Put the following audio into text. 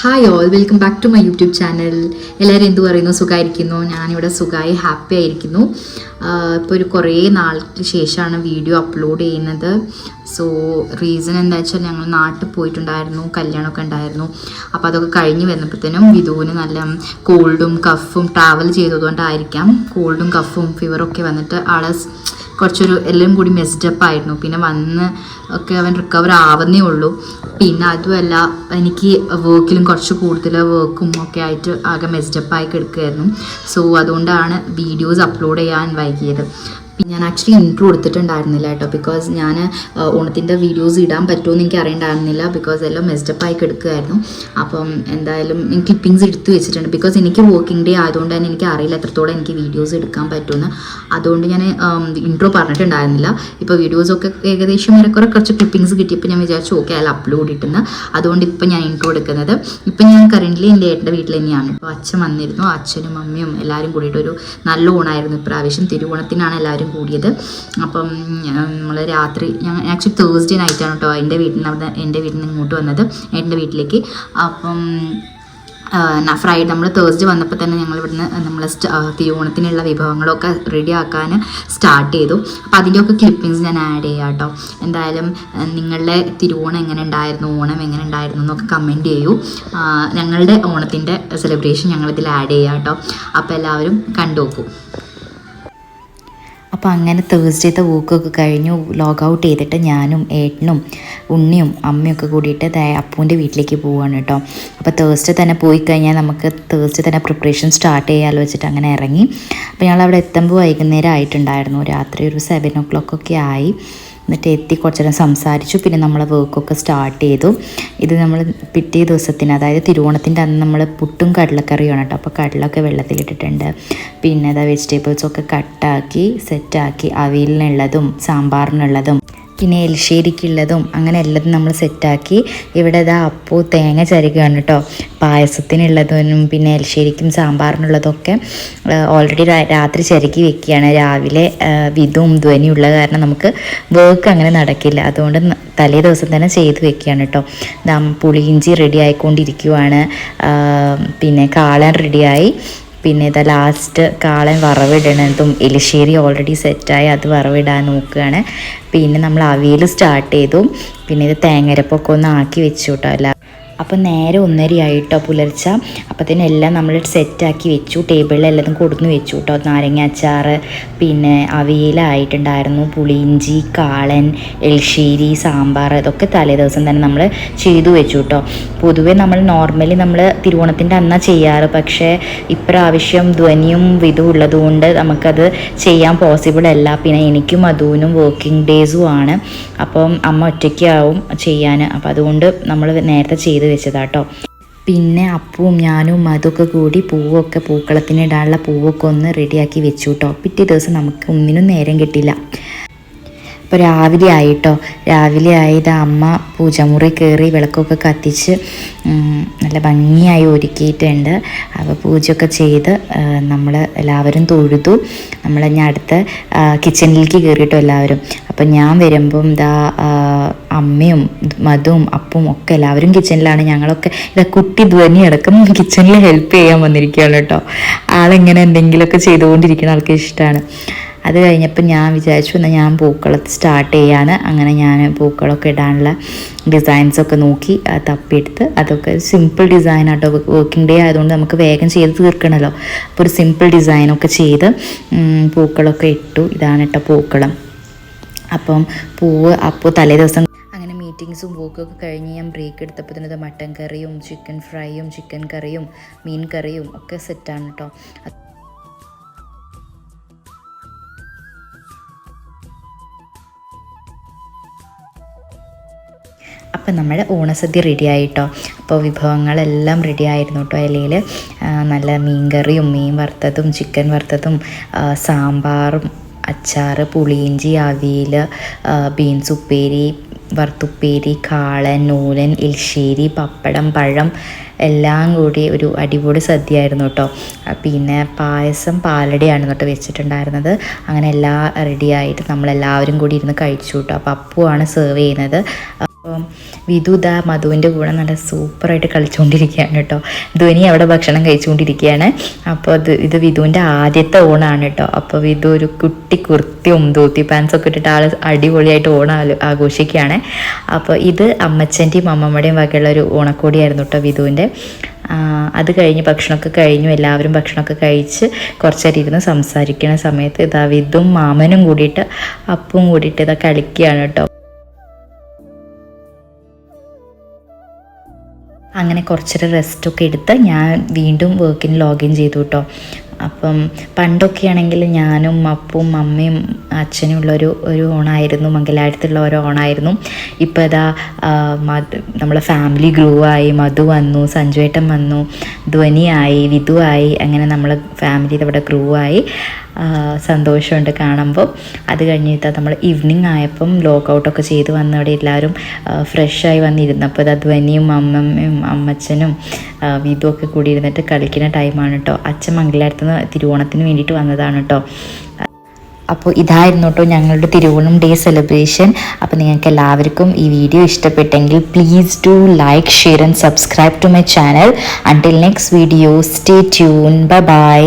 Hi all, welcome back to my YouTube channel. എല്ലാവരും എന്ത് പറയുന്നു? സുഖമായിരിക്കുന്നു? ഞാനിവിടെ സുഖമായി ഹാപ്പി ആയിരിക്കുന്നു. ഇപ്പോൾ ഒരു കുറേ നാൾക്ക് ശേഷമാണ് വീഡിയോ അപ്ലോഡ് ചെയ്യുന്നത്. സോ റീസൺ എന്താ വെച്ചാൽ ഞങ്ങൾ നാട്ടിൽ പോയിട്ടുണ്ടായിരുന്നു, കല്യാണമൊക്കെ ഉണ്ടായിരുന്നു. അപ്പോൾ അതൊക്കെ കഴിഞ്ഞ് വന്നപ്പോഴത്തേനും വിധുവിന് നല്ല കോൾഡും കഫും ട്രാവൽ ചെയ്തതുകൊണ്ടായിരിക്കാം കോൾഡും കഫും ഫീവറൊക്കെ വന്നിട്ട് ആളെ കുറച്ചൊരു എല്ലാം കൂടി മെസ്ഡപ്പ് ആയിരുന്നു. പിന്നെ വന്ന് ഒക്കെ അവൻ റിക്കവർ ആവുന്നേ ഉള്ളൂ. പിന്നെ അതുമല്ല എനിക്ക് വർക്കിലും കുറച്ച് കൂടുതൽ വർക്കും ഒക്കെ ആയിട്ട് ആകെ മെസ്ഡപ്പായി കിടക്കുകയായിരുന്നു. സോ അതുകൊണ്ടാണ് വീഡിയോസ് അപ്ലോഡ് ചെയ്യാൻ വൈകിയത്. ഞാൻ ആക്ച്വലി ഇൻട്രോ കൊടുത്തിട്ടുണ്ടായിരുന്നില്ല കേട്ടോ, ബിക്കോസ് ഞാൻ ഓണത്തിൻ്റെ വീഡിയോസ് ഇടാൻ പറ്റുമോ എന്ന് എനിക്ക് അറിയണ്ടായിരുന്നില്ല, ബിക്കോസ് എല്ലാം മെസ്ഡപ്പായി കിടക്കുകയായിരുന്നു. അപ്പം എന്തായാലും ക്ലിപ്പിങ്സ് എടുത്ത് വെച്ചിട്ടുണ്ട്, ബിക്കോസ് എനിക്ക് വർക്കിംഗ് ഡേ ആയതുകൊണ്ട് തന്നെ എനിക്ക് അറിയില്ല എത്രത്തോളം എനിക്ക് വീഡിയോസ് എടുക്കാൻ പറ്റുമെന്ന്. അതുകൊണ്ട് ഞാൻ ഇൻട്രോ പറഞ്ഞിട്ടുണ്ടായിരുന്നില്ല. ഇപ്പോൾ വീഡിയോസൊക്കെ ഏകദേശം ഏറെക്കുറെ കുറച്ച് ക്ലിപ്പിങ്സ് കിട്ടിയപ്പോൾ ഞാൻ വിചാരിച്ചു ഓക്കെ അതിൽ അപ്ലോഡ് ഇട്ടുന്നത്. അതുകൊണ്ട് ഇപ്പം ഞാൻ ഇൻട്രോ എടുക്കുന്നത്. ഇപ്പം ഞാൻ കറൻ്റ്ലി എൻ്റെ ഏട്ടൻ്റെ വീട്ടിൽ തന്നെയാണ്. ഇപ്പോൾ അച്ഛൻ വന്നിരുന്നു, അച്ഛനും അമ്മയും എല്ലാവരും കൂടിയിട്ടൊരു നല്ല ഓണമായിരുന്നു ഇപ്രാവശ്യം. തിരുവോണത്തിനാണ് എല്ലാവരും കൂടിയത്. അപ്പം നമ്മൾ രാത്രി ഞാൻ ആക്ച്വലി തേഴ്സ്ഡേ നൈറ്റാണ് കേട്ടോ എൻ്റെ വീട്ടിൽ നിന്ന് ഇങ്ങോട്ട് വന്നത്, എൻ്റെ വീട്ടിലേക്ക്. അപ്പം ഫ്രൈഡേ നമ്മൾ തേഴ്സ്ഡേ വന്നപ്പോൾ തന്നെ ഞങ്ങൾ ഇവിടുന്ന് നമ്മൾ തിരുവോണത്തിനുള്ള വിഭവങ്ങളൊക്കെ റെഡി ആക്കാൻ സ്റ്റാർട്ട് ചെയ്തു. അപ്പോൾ അതിൻ്റെയൊക്കെ ക്ലിപ്പിങ്സ് ഞാൻ ആഡ് ചെയ്യാം കേട്ടോ. എന്തായാലും നിങ്ങളുടെ തിരുവോണം എങ്ങനെ ഉണ്ടായിരുന്നു, ഓണം എങ്ങനെ ഉണ്ടായിരുന്നു എന്നൊക്കെ കമൻറ്റ് ചെയ്യൂ. ഞങ്ങളുടെ ഓണത്തിൻ്റെ സെലിബ്രേഷൻ ഞങ്ങളിതിൽ ആഡ് ചെയ്യാം കേട്ടോ. അപ്പോൾ എല്ലാവരും കണ്ടു നോക്കൂ. അപ്പോൾ അങ്ങനെ തേഴ്സ്ഡേത്തെ വോക്കൊക്കെ കഴിഞ്ഞു ലോഗ് ഔട്ട് ചെയ്തിട്ട് ഞാനും ഏട്ടനും ഉണ്ണിയും അമ്മയൊക്കെ കൂടിയിട്ട് അപ്പൂൻ്റെ വീട്ടിലേക്ക് പോവുകയാണ് കേട്ടോ. അപ്പോൾ തേഴ്സ്ഡേ തന്നെ പോയി കഴിഞ്ഞാൽ നമുക്ക് തേഴ്സ്ഡേ തന്നെ പ്രിപ്പറേഷൻ സ്റ്റാർട്ട് ചെയ്യാമല്ലോ വെച്ചിട്ട് അങ്ങനെ ഇറങ്ങി. അപ്പോൾ ഞങ്ങളവിടെ എത്തുമ്പോൾ വൈകുന്നേരം ആയിട്ടുണ്ടായിരുന്നു, രാത്രി ഒരു 7 o'clock ഒക്കെ ആയി. എന്നിട്ട് എത്തി കുറച്ച് നേരം സംസാരിച്ചു. പിന്നെ നമ്മളെ വർക്കൊക്കെ സ്റ്റാർട്ട് ചെയ്തു. ഇത് നമ്മൾ പിറ്റേ ദിവസത്തിന്, അതായത് തിരുവോണത്തിൻ്റെ അന്ന് നമ്മൾ പുട്ടും കടലക്കറിയാണ് കേട്ടോ. അപ്പോൾ കടലൊക്കെ വെള്ളത്തിലിട്ടിട്ടുണ്ട്. പിന്നെ അതാ വെജിറ്റബിൾസൊക്കെ കട്ടാക്കി സെറ്റാക്കി, അവിയലിനുള്ളതും സാമ്പാറിനുള്ളതും പിന്നെ എലിശ്ശേരിക്കുള്ളതും അങ്ങനെ എല്ലാതും നമ്മൾ സെറ്റാക്കി. ഇവിടെ ഇതാ അപ്പൂ തേങ്ങ ചരുകയാണ് കേട്ടോ. പായസത്തിനുള്ളതും പിന്നെ എലിശ്ശേരിക്കും സാമ്പാറിനുള്ളതൊക്കെ ഓൾറെഡി രാത്രി ചരുക്കി വെക്കുകയാണ്. രാവിലെ വിധുവും ധ്വനിയും ഉള്ള കാരണം നമുക്ക് വർക്ക് അങ്ങനെ നടക്കില്ല, അതുകൊണ്ട് തലേ ദിവസം തന്നെ ചെയ്ത് വെക്കുകയാണ് കേട്ടോ. പുളിയിഞ്ചി റെഡി ആയിക്കൊണ്ടിരിക്കുവാണ്. പിന്നെ കാളൻ റെഡിയായി. പിന്നെ ഇതാ ലാസ്റ്റ് കാളൻ വറവിടണതും എലിശ്ശേരി ഓൾറെഡി സെറ്റായി, അത് വറവിടാൻ നോക്കുകയാണ്. പിന്നെ നമ്മൾ അവിയൽ സ്റ്റാർട്ട് ചെയ്തു. പിന്നെ ഇത് തേങ്ങരപ്പൊക്കെ ഒന്ന് ആക്കി വെച്ചു കേട്ടോ എല്ലാം. അപ്പോൾ നേരെ 1:30 ആയിട്ടോ പുലർച്ച. അപ്പോഴത്തേനും എല്ലാം നമ്മൾ സെറ്റാക്കി വെച്ചു, ടേബിളിൽ എല്ലാതും കൊടുന്ന് വെച്ചു കേട്ടോ. നാരങ്ങ അച്ചാർ, പിന്നെ അവിയലായിട്ടുണ്ടായിരുന്നു, പുളിയിഞ്ചി, കാളൻ, എലിശ്ശേരി, സാമ്പാർ, ഇതൊക്കെ തലേ ദിവസം തന്നെ നമ്മൾ ചെയ്തു വെച്ചു കേട്ടോ. പൊതുവേ നോർമലി നമ്മൾ തിരുവോണത്തിൻ്റെ അന്നാണ് ചെയ്യാറ്, പക്ഷേ ഇപ്രാവശ്യം ധ്വനിയും വിധു ഉള്ളതുകൊണ്ട് നമുക്കത് ചെയ്യാൻ പോസിബിൾ അല്ല. പിന്നെ എനിക്കും മധുവിനും വർക്കിംഗ് ഡേയ്സും ആണ്. അപ്പം അമ്മ ഒറ്റയ്ക്കാവും ചെയ്യാൻ. അപ്പം അതുകൊണ്ട് നമ്മൾ നേരത്തെ ചെയ്ത് വെച്ചതാട്ടോ. പിന്നെ അപ്പവും ഞാനും അതൊക്കെ കൂടി പൂക്കളത്തിന് ഇടാനുള്ള പൂവൊക്കെ ഒന്ന് റെഡിയാക്കി വെച്ചു കേട്ടോ. പിറ്റേ ദിവസം നമുക്ക് ഒന്നിനും നേരം കിട്ടില്ല. അപ്പോൾ രാവിലെ ആയിട്ടോ, രാവിലെ ആയത് അമ്മ പൂജാമുറി കയറി വിളക്കൊക്കെ കത്തിച്ച് നല്ല ഭംഗിയായി ഒരുക്കിയിട്ടുണ്ട്. അപ്പോൾ പൂജയൊക്കെ ചെയ്ത് നമ്മൾ എല്ലാവരും തൊഴുതു. നമ്മൾ ഞാൻ അടുത്ത കിച്ചണിലേക്ക് കയറിയിട്ടോ എല്ലാവരും. അപ്പം ഞാൻ വരുമ്പം അമ്മയും മധുവും അപ്പവും ഒക്കെ എല്ലാവരും കിച്ചണിലാണ്. ഞങ്ങളൊക്കെ കുട്ടി ധ്വനി അടക്കം കിച്ചണിൽ ഹെൽപ്പ് ചെയ്യാൻ വന്നിരിക്കുകയാണ് കേട്ടോ. ആളെങ്ങനെ എന്തെങ്കിലുമൊക്കെ ചെയ്തുകൊണ്ടിരിക്കുന്ന ആൾക്ക് ഇഷ്ടമാണ്. അത് കഴിഞ്ഞപ്പോൾ ഞാൻ വിചാരിച്ചു എന്നാൽ ഞാൻ പൂക്കളത്ത് സ്റ്റാർട്ട് ചെയ്യാൻ. അങ്ങനെ ഞാൻ പൂക്കളൊക്കെ ഇടാനുള്ള ഡിസൈൻസൊക്കെ നോക്കി തപ്പിയെടുത്ത്, അതൊക്കെ സിമ്പിൾ ഡിസൈനാട്ടോ. വർക്കിംഗ് ഡേ ആയതുകൊണ്ട് നമുക്ക് വേഗം ചെയ്ത് തീർക്കണമല്ലോ. അപ്പോൾ ഒരു സിമ്പിൾ ഡിസൈനൊക്കെ ചെയ്ത് പൂക്കളൊക്കെ ഇട്ടു. ഇതാണ് കേട്ടോ പൂക്കളം. അപ്പം അപ്പോൾ തലേ ദിവസം അങ്ങനെ മീറ്റിങ്സും വർക്കൊക്കെ കഴിഞ്ഞ് ഞാൻ ബ്രേക്ക് എടുത്തപ്പോൾ തന്നെ മട്ടൻ കറിയും ചിക്കൻ ഫ്രൈയും ചിക്കൻ കറിയും മീൻ കറിയും ഒക്കെ സെറ്റാണ് കേട്ടോ. അപ്പം നമ്മുടെ ഓണസദ്യ റെഡി ആയിട്ടോ. അപ്പോൾ വിഭവങ്ങളെല്ലാം റെഡി ആയിരുന്നു കേട്ടോ. ഇലയിൽ നല്ല മീൻ കറിയും മീൻ വറുത്തതും ചിക്കൻ വറുത്തതും സാമ്പാറും അച്ചാർ, പുളിയിഞ്ചി, അവിയൽ, ബീൻസ് ഉപ്പേരി, വറുത്തുപ്പേരി, കാളൻ, നൂലൻ, എലിശ്ശേരി, പപ്പടം, പഴം എല്ലാം കൂടി ഒരു അടിപൊളി സദ്യ ആയിരുന്നു കേട്ടോ. പിന്നെ പായസം പാലടയാണ് കേട്ടോ വെച്ചിട്ടുണ്ടായിരുന്നത്. അങ്ങനെ എല്ലാം റെഡിയായിട്ട് നമ്മളെല്ലാവരും കൂടി ഇരുന്ന് കഴിച്ചു കേട്ടോ. അപ്പോൾ അപ്പുവാണ് സെർവ് ചെയ്യുന്നത്. അപ്പം വിധു ദാ മധുവിൻ്റെ കൂടെ നല്ല സൂപ്പറായിട്ട് കളിച്ചുകൊണ്ടിരിക്കുകയാണ് കേട്ടോ. ധ്വനി അവിടെ ഭക്ഷണം കഴിച്ചുകൊണ്ടിരിക്കുകയാണ്. അപ്പോൾ ഇത് വിധുവിൻ്റെ ആദ്യത്തെ ഓണാണ് കേട്ടോ. അപ്പോൾ വിധു ഒരു കുട്ടി കുർത്തിയും ധോത്തി പാൻസൊക്കെ ഇട്ടിട്ട് ആൾ അടിപൊളിയായിട്ട് ഓണം ആഘോഷിക്കുകയാണ്. അപ്പോൾ ഇത് അമ്മച്ചൻ്റെയും അമ്മമ്മയുടെയും വകയുള്ള ഒരു ഓണക്കോടിയായിരുന്നു കേട്ടോ വിധുവിൻ്റെ. അത് കഴിഞ്ഞ് ഭക്ഷണമൊക്കെ കഴിഞ്ഞു, എല്ലാവരും ഭക്ഷണമൊക്കെ കഴിച്ച് കുറച്ചേരം ഇരുന്ന് സംസാരിക്കുന്ന സമയത്ത് ഇതാ വിധുവും മാമനും കൂടിയിട്ട് അപ്പവും കൂടിയിട്ട് ഇതാ കളിക്കുകയാണ് കേട്ടോ. അങ്ങനെ കുറച്ചൊരു റെസ്റ്റൊക്കെ എടുത്ത് ഞാൻ വീണ്ടും വർക്കിന് ലോഗിൻ ചെയ്തു കേട്ടോ. അപ്പം പണ്ടൊക്കെ ആണെങ്കിൽ ഞാനും അപ്പവും അമ്മയും അച്ഛനും ഉള്ളൊരു ഓണായിരുന്നു, മംഗലാപുരത്തുള്ള ഒരു ഓണായിരുന്നു. ഇപ്പോൾ ഇതാ നമ്മളെ ഫാമിലി ഗ്രൂ ആയി, മധു വന്നു, സഞ്ജുവേട്ടൻ വന്നു, ധ്വനിയായി, വിധു ആയി, അങ്ങനെ നമ്മളെ ഫാമിലിയുടെ ഇവിടെ ഗ്രൂ ആയി. സന്തോഷമുണ്ട് കാണുമ്പോൾ. അത് കഴിഞ്ഞിട്ട് നമ്മൾ ഈവനിങ് ആയപ്പം ലോഗൗട്ടൊക്കെ ചെയ്ത് വന്ന് അവിടെ എല്ലാവരും ഫ്രഷായി വന്നിരുന്നപ്പോൾ ഇതാ ധ്വനിയും അമ്മമ്മയും അമ്മച്ചനും വിധുവൊക്കെ കൂടി ഇരുന്നിട്ട് കളിക്കുന്ന ടൈമാണ് കേട്ടോ. അച്ഛൻ മംഗലാപുരത്ത് നിന്ന് തിരുവോണത്തിന് വേണ്ടിയിട്ട് വന്നതാണ് കേട്ടോ. അപ്പോൾ ഇതായിരുന്നു കേട്ടോ ഞങ്ങളുടെ തിരുവോണം ഡേ സെലിബ്രേഷൻ. അപ്പോൾ നിങ്ങൾക്ക് എല്ലാവർക്കും ഈ വീഡിയോ ഇഷ്ടപ്പെട്ടെങ്കിൽ please do like, share and subscribe to my channel. Until next video, stay tune, bye by.